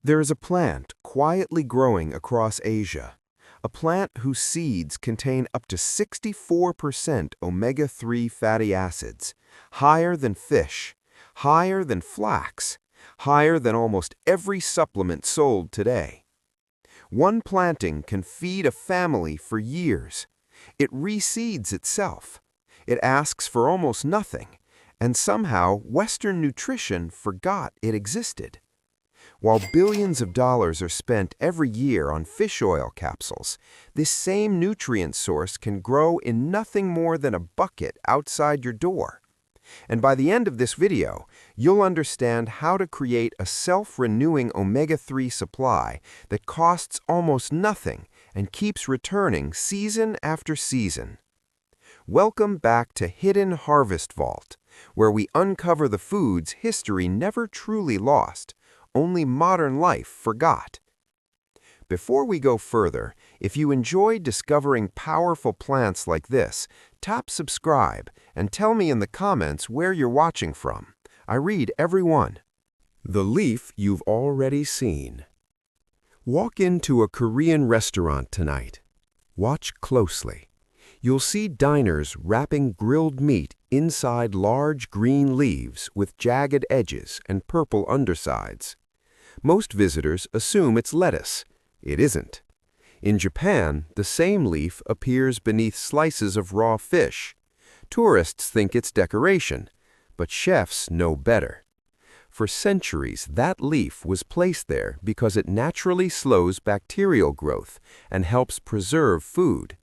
There is a plant quietly growing across Asia, a plant whose seeds contain up to 64% omega-3 fatty acids, higher than fish, higher than flax, higher than almost every supplement sold today. One planting can feed a family for years. It reseeds itself. It asks for almost nothing, and somehow Western nutrition forgot it existed. While billions of dollars are spent every year on fish oil capsules, this same nutrient source can grow in nothing more than a bucket outside your door. And by the end of this video, you'll understand how to create a self-renewing omega-3 supply that costs almost nothing and keeps returning season after season. Welcome back to Hidden Harvest Vault, where we uncover the foods history never truly lost, only modern life forgot. Before we go further, if you enjoy discovering powerful plants like this, tap subscribe and tell me in the comments where you're watching from. I read every one. The leaf you've already seen. Walk into a Korean restaurant tonight. Watch closely. You'll see diners wrapping grilled meat inside large green leaves with jagged edges and purple undersides. Most visitors assume it's lettuce. It isn't. In Japan, the same leaf appears beneath slices of raw fish. Tourists think it's decoration, but chefs know better. For centuries, that leaf was placed there because it naturally slows bacterial growth and helps preserve food.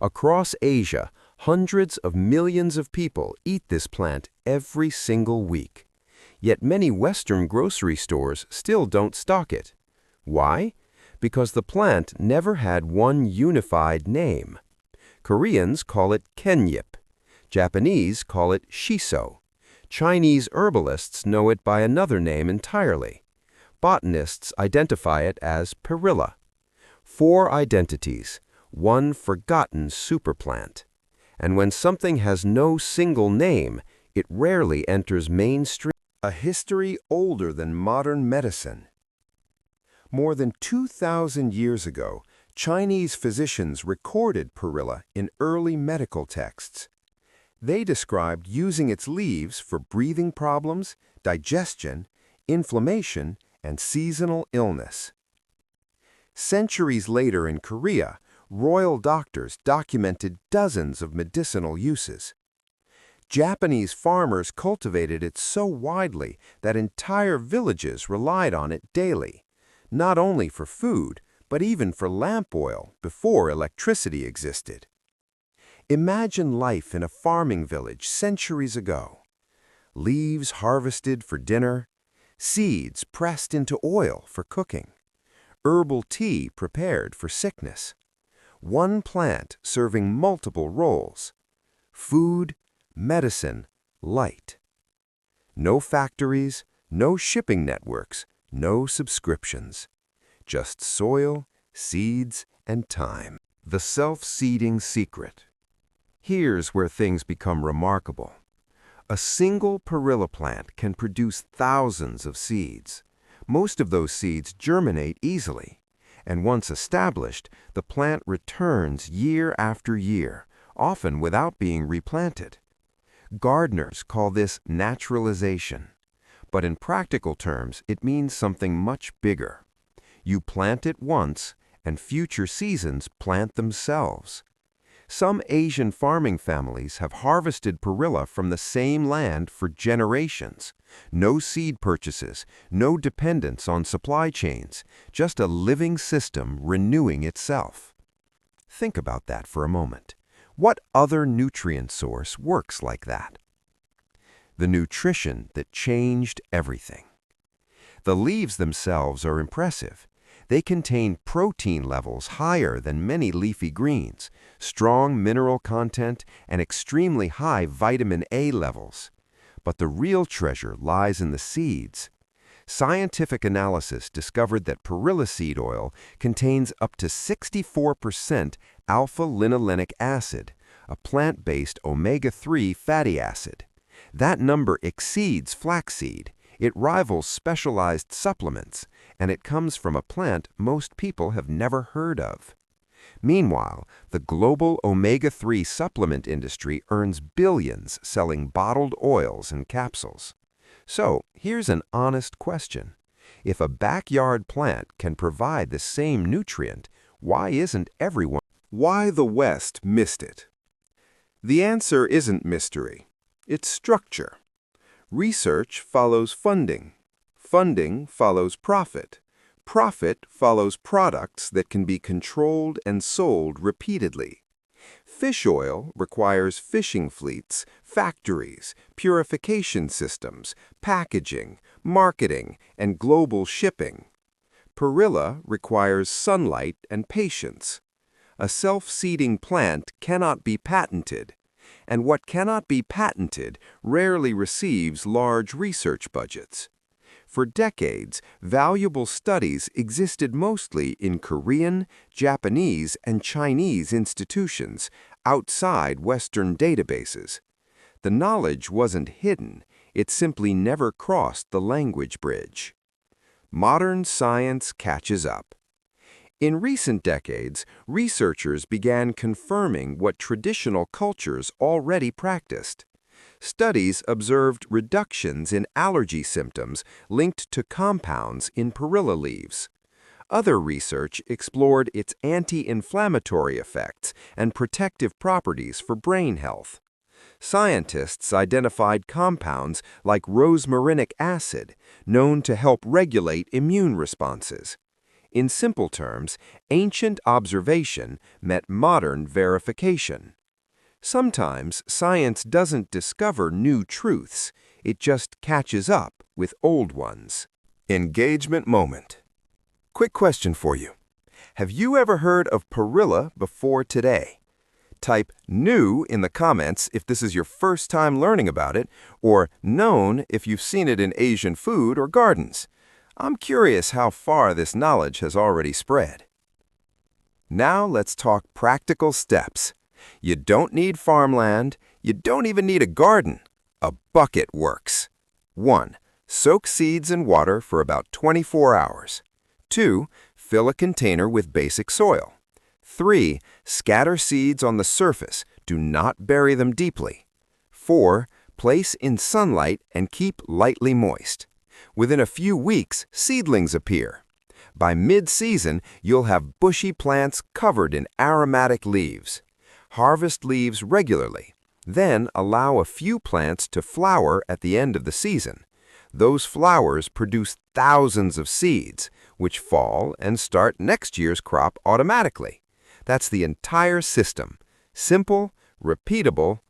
Across Asia, hundreds of millions of people eat this plant every single week. Yet many Western grocery stores still don't stock it. Why? Because the plant never had one unified name. Koreans call it kenyip. Japanese call it shiso. Chinese herbalists know it by another name entirely. Botanists identify it as perilla. 4 identities, one forgotten superplant. And when something has no single name, it rarely enters mainstream. A history older than modern medicine. More than 2,000 years ago, Chinese physicians recorded perilla in early medical texts. They described using its leaves for breathing problems, digestion, inflammation, and seasonal illness. Centuries later in Korea, royal doctors documented dozens of medicinal uses. Japanese farmers cultivated it so widely that entire villages relied on it daily, not only for food, but even for lamp oil before electricity existed. Imagine life in a farming village centuries ago. Leaves harvested for dinner, seeds pressed into oil for cooking, herbal tea prepared for sickness. One plant serving multiple roles: food, medicine, light. No factories, no shipping networks, no subscriptions. Just soil, seeds, and time. The self-seeding secret. Here's where things become remarkable. A single perilla plant can produce thousands of seeds. Most of those seeds germinate easily, and once established, the plant returns year after year, often without being replanted. Gardeners call this naturalization, but in practical terms, it means something much bigger. You plant it once, and future seasons plant themselves. Some Asian farming families have harvested perilla from the same land for generations. No seed purchases, no dependence on supply chains, just a living system renewing itself. Think about that for a moment. What other nutrient source works like that? The nutrition that changed everything. The leaves themselves are impressive. They contain protein levels higher than many leafy greens, strong mineral content, and extremely high vitamin A levels. But the real treasure lies in the seeds. Scientific analysis discovered that perilla seed oil contains up to 64% alpha-linolenic acid, a plant-based omega-3 fatty acid. That number exceeds flaxseed. It rivals specialized supplements, and it comes from a plant most people have never heard of. Meanwhile, the global omega-3 supplement industry earns billions selling bottled oils and capsules. So, here's an honest question. If a backyard plant can provide the same nutrient, why the West missed it? The answer isn't mystery. It's structure. Research follows funding. Funding follows profit. Profit follows products that can be controlled and sold repeatedly. Fish oil requires fishing fleets, factories, purification systems, packaging, marketing, and global shipping. Perilla requires sunlight and patience. A self-seeding plant cannot be patented, and what cannot be patented rarely receives large research budgets. For decades, valuable studies existed mostly in Korean, Japanese, and Chinese institutions outside Western databases. The knowledge wasn't hidden, it simply never crossed the language bridge. Modern science catches up. In recent decades, researchers began confirming what traditional cultures already practiced. Studies observed reductions in allergy symptoms linked to compounds in perilla leaves. Other research explored its anti-inflammatory effects and protective properties for brain health. Scientists identified compounds like rosmarinic acid, known to help regulate immune responses. In simple terms, ancient observation met modern verification. Sometimes science doesn't discover new truths, it just catches up with old ones. Engagement moment. Quick question for you. Have you ever heard of perilla before today? Type new in the comments if this is your first time learning about it, or known if you've seen it in Asian food or gardens. I'm curious how far this knowledge has already spread. Now let's talk practical steps. You don't need farmland, you don't even need a garden. A bucket works. 1. Soak seeds in water for about 24 hours. 2. Fill a container with basic soil. 3. Scatter seeds on the surface, do not bury them deeply. 4. Place in sunlight and keep lightly moist. Within a few weeks, seedlings appear. By mid-season, you'll have bushy plants covered in aromatic leaves. Harvest leaves regularly. Then allow a few plants to flower at the end of the season. Those flowers produce thousands of seeds, which fall and start next year's crop automatically. That's the entire system. Simple, repeatable,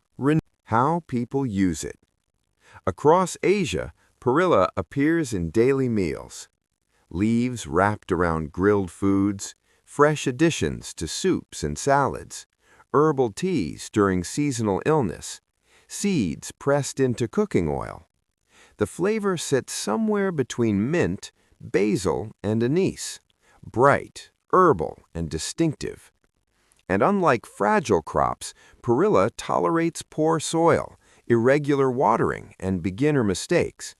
How people use it. Across Asia, perilla appears in daily meals. Leaves wrapped around grilled foods, fresh additions to soups and salads, herbal teas during seasonal illness, seeds pressed into cooking oil. The flavor sits somewhere between mint, basil, and anise, bright, herbal, and distinctive. And unlike fragile crops, perilla tolerates poor soil, irregular watering, and beginner mistakes.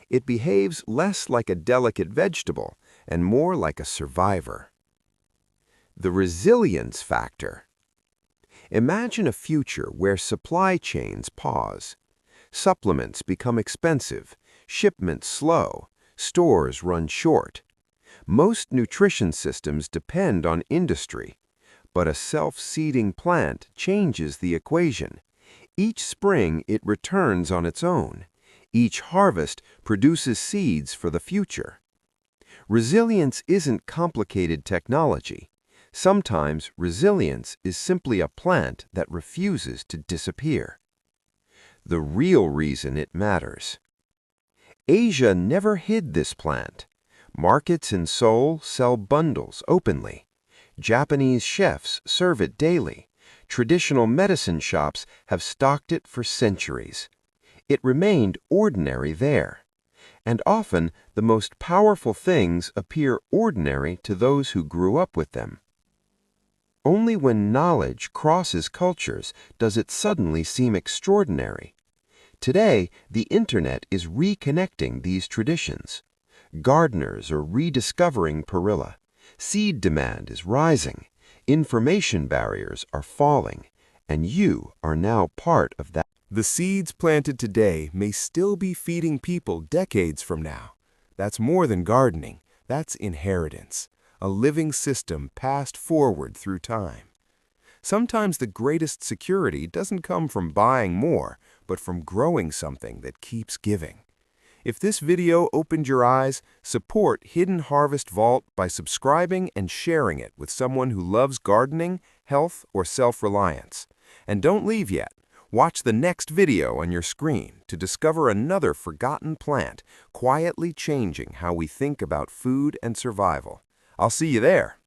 It behaves less like a delicate vegetable and more like a survivor. The resilience factor. Imagine a future where supply chains pause. Supplements become expensive, shipments slow, stores run short. Most nutrition systems depend on industry, but a self-seeding plant changes the equation. Each spring it returns on its own. Each harvest produces seeds for the future. Resilience isn't complicated technology. Sometimes resilience is simply a plant that refuses to disappear. The real reason it matters. Asia never hid this plant. Markets in Seoul sell bundles openly. Japanese chefs serve it daily. Traditional medicine shops have stocked it for centuries. It remained ordinary there. And often the most powerful things appear ordinary to those who grew up with them. Only when knowledge crosses cultures does it suddenly seem extraordinary. Today, the internet is reconnecting these traditions. Gardeners are rediscovering perilla. Seed demand is rising. Information barriers are falling. And you are now part of that. The seeds planted today may still be feeding people decades from now. That's more than gardening. That's inheritance, a living system passed forward through time. Sometimes the greatest security doesn't come from buying more, but from growing something that keeps giving. If this video opened your eyes, support Hidden Harvest Vault by subscribing and sharing it with someone who loves gardening, health, or self-reliance. And don't leave yet. Watch the next video on your screen to discover another forgotten plant quietly changing how we think about food and survival. I'll see you there.